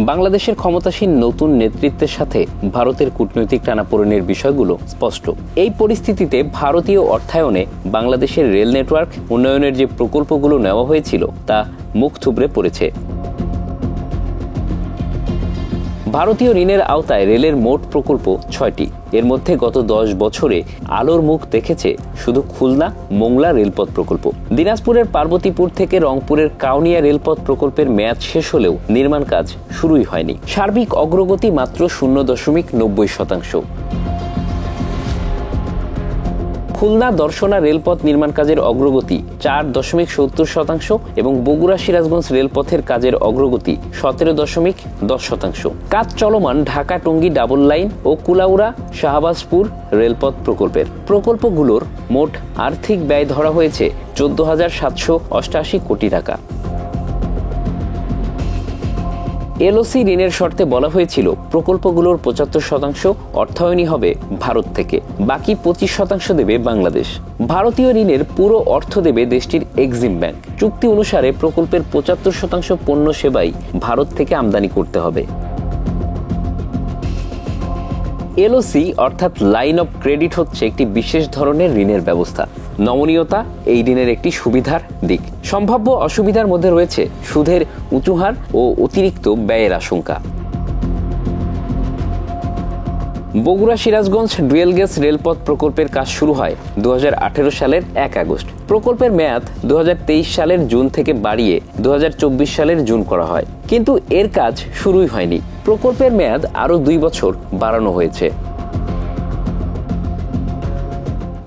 বাংলাদেশের ক্ষমতাসীন নতুন নেতৃত্বের সাথে ভারতের কূটনৈতিক টানাপোড়েনের বিষয়গুলো স্পষ্ট। এই পরিস্থিতিতে ভারতীয় অর্থায়নে বাংলাদেশের রেল নেটওয়ার্ক উন্নয়নের যে প্রকল্পগুলো নেওয়া হয়েছিল তা মুখ থুবড়ে পড়েছে। ভারতীয় ঋণের আওতায় রেলের মোট প্রকল্প ৬টি। এর মধ্যে গত ১০ বছরে আলোর মুখ দেখেছে শুধু খুলনা মোংলা রেলপথ প্রকল্প। দিনাজপুরের পার্বতীপুর থেকে রংপুরের কাউনিয়া রেলপথ প্রকল্পের মেয়াদ শেষ হলেও নির্মাণ কাজ শুরুই হয়নি। সার্বিক অগ্রগতি মাত্র ০.৯০%। খুলনা দর্শনা রেলপথ নির্মাণ কাজের অগ্রগতি ৪.৭০% এবং বগুড়া সিরাজগঞ্জ রেলপথের কাজের অগ্রগতি ১৭.১০%। কাজ চলমান ঢাকা টঙ্গী ডাবল লাইন ও কুলাউড়া শাহবাজপুর রেলপথ প্রকল্পগুলোর মোট আর্থিক ব্যয় ধরা হয়েছে ১৪,৭৮৮ কোটি টাকা। এলওসি ঋণের শর্তে বলা হয়েছিল প্রকল্পগুলোর ৭৫% অর্থায়নই হবে ভারত থেকে, বাকি ২৫% দেবে বাংলাদেশ। ভারতীয় ঋণের পুরো অর্থ দেবে দেশটির এক্সিম ব্যাংক। চুক্তি অনুসারে প্রকল্পের ৭৫% পণ্য সেবাই ভারত থেকে আমদানি করতে হবে। এলওসি অর্থাৎ লাইন অফ ক্রেডিট হচ্ছে একটি বিশেষ ধরনের ঋণের ব্যবস্থা। নমনীয়তা এই ঋণের একটি সুবিধার দিক। সম্ভাব্য অসুবিধার মধ্যে রয়েছে সুদের উঁচু হার ও অতিরিক্ত ব্যয়ের আশঙ্কা। বগুড়া সিরাজগঞ্জ ডুয়েল গেজ রেলপথ প্রকল্পের কাজ শুরু হয় ২০১৮ সালের ১ আগস্ট। প্রকল্পের মেয়াদ ২০২৩ সালের জুন থেকে বাড়িয়ে ২০২৪ সালের জুন করা হয়, কিন্তু এর কাজ শুরুই হয়নি। প্রকল্পের মেয়াদ আরও ২ বছর বাড়ানো হয়েছে।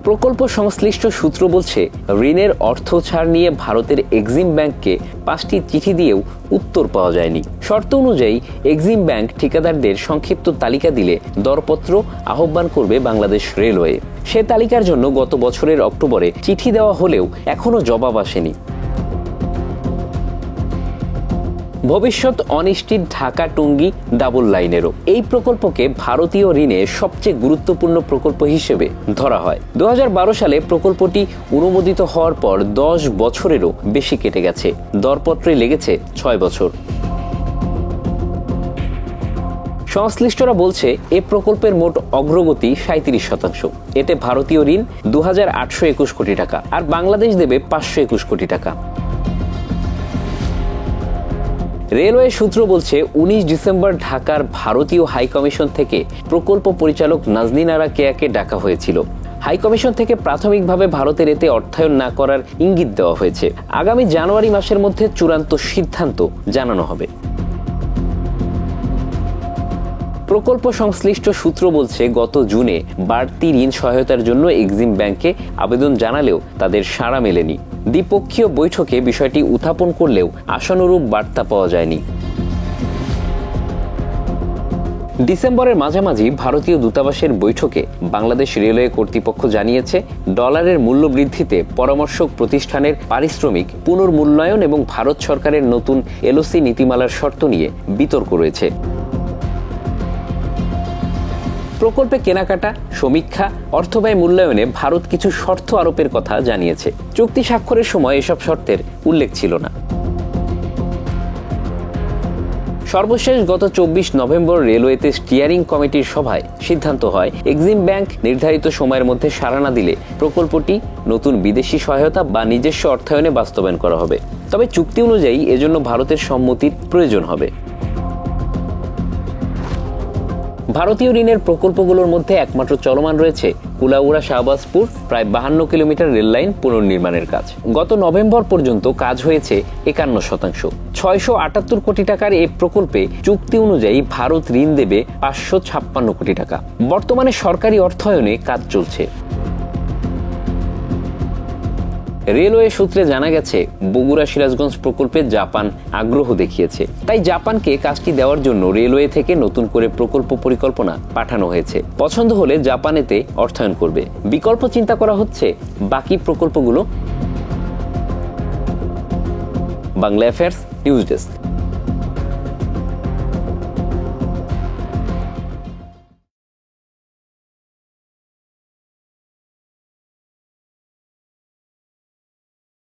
প্রকল্প সংশ্লিষ্ট সূত্র বলছে, ঋণের অর্থ ছাড় নিয়ে ভারতের এক্সিম ব্যাংককে ৫টি চিঠি দিয়েও উত্তর পাওয়া যায়নি। শর্ত অনুযায়ী এক্সিম ব্যাংক ঠিকাদারদের সংক্ষিপ্ত তালিকা দিলে দরপত্র আহ্বান করবে বাংলাদেশ রেলওয়ে। সে তালিকার জন্য গত বছরের অক্টোবরে চিঠি দেওয়া হলেও এখনো জবাব আসেনি। ভবিষ্যৎ অনিশ্চিত ঢাকা টঙ্গী ডাবল লাইনেরও। এই প্রকল্পকে ভারতীয় ঋণে সবচেয়ে গুরুত্বপূর্ণ প্রকল্প হিসেবে ধরা হয়। ২০১২ সালে প্রকল্পটি অনুমোদিত হওয়ার পর ১০ বছরেরও বেশি কেটে গেছে। দরপত্রে লেগেছে ৬ বছর। সংশ্লিষ্টরা বলছে, এ প্রকল্পের মোট অগ্রগতি ৩৭%। এতে ভারতীয় ঋণ ২,৮২১ কোটি টাকা আর বাংলাদেশ দেবে ৫২১ কোটি টাকা। রেলওয়ে সূত্র বলছে, ১৯ ডিসেম্বর ঢাকার ভারতীয় হাইকমিশন থেকে প্রকল্প পরিচালক নাজনীন আরা কেয়াকে ডাকা হয়েছিল। হাইকমিশন থেকে প্রাথমিকভাবে ভারতের এতে অর্থায়ন না করার ইঙ্গিত দেওয়া হয়েছে। আগামী জানুয়ারি মাসের মধ্যে চূড়ান্ত সিদ্ধান্ত জানানো হবে। প্রকল্প সংশ্লিষ্ট সূত্র বলছে, গত জুনে বাড়তি ঋণ সহায়তার জন্য এক্সিম ব্যাংকে আবেদন জানালেও তাদের সাড়া মেলেনি। দ্বিপক্ষীয় বৈঠকে বিষয়টি উত্থাপন করলেও আশানুরূপ বার্তা পাওয়া যায়নি। ডিসেম্বরের মাঝামাঝি ভারতীয় দূতাবাসের বৈঠকে বাংলাদেশ রেলওয়ে কর্তৃপক্ষ জানিয়েছে, ডলারের মূল্য বৃদ্ধিতে পরামর্শক প্রতিষ্ঠানের পারিশ্রমিক পুনর্মূল্যায়ন এবং ভারত সরকারের নতুন এলওসি নীতিমালার শর্ত নিয়ে বিতর্ক রয়েছে। প্রকল্পে কেনাকাটা, সমীক্ষা, অর্থব্যয় মূল্যায়নে ভারত কিছু শর্ত আরোপের কথা জানিয়েছে। চুক্তি স্বাক্ষরের সময় এসব শর্তের উল্লেখ ছিল না। সর্বশেষ গত ২৪ নভেম্বর রেলওয়েতে স্টিয়ারিং কমিটির সভায় সিদ্ধান্ত হয়, এক্সিম ব্যাংক নির্ধারিত সময়ের মধ্যে সাড়া না দিলে প্রকল্পটি নতুন বিদেশি সহায়তা বা নিজস্ব অর্থায়নে বাস্তবায়ন করা হবে। তবে চুক্তি অনুযায়ী এজন্য ভারতের সম্মতির প্রয়োজন হবে। ভারতীয় ঋণের প্রকল্পগুলোর মধ্যে একমাত্র চলমান রয়েছে কুলাউড়া শাহবাজপুর প্রায় ৫২ কিলোমিটার রেললাইন পুনর্নির্মাণের কাজ। গত নভেম্বর পর্যন্ত কাজ হয়েছে ৫১%। ৬৭৮ কোটি টাকার এই প্রকল্পে চুক্তি অনুযায়ী ভারত ঋণ দেবে ৫৫৬ কোটি টাকা। বর্তমানে সরকারি অর্থায়নে কাজ চলছে। রেলওয়ে সূত্রে জানা গেছে, বগুড়া সিরাজগঞ্জ প্রকল্পে জাপান আগ্রহ দেখিয়েছে। তাই জাপানকে কাজটি দেওয়ার জন্য রেলওয়ে থেকে নতুন করে প্রকল্প পরিকল্পনা পাঠানো হয়েছে। পছন্দ হলে জাপান এতে অর্থায়ন করবে। বিকল্প চিন্তা করা হচ্ছে বাকি প্রকল্পগুলো। Bangla affairs news desk.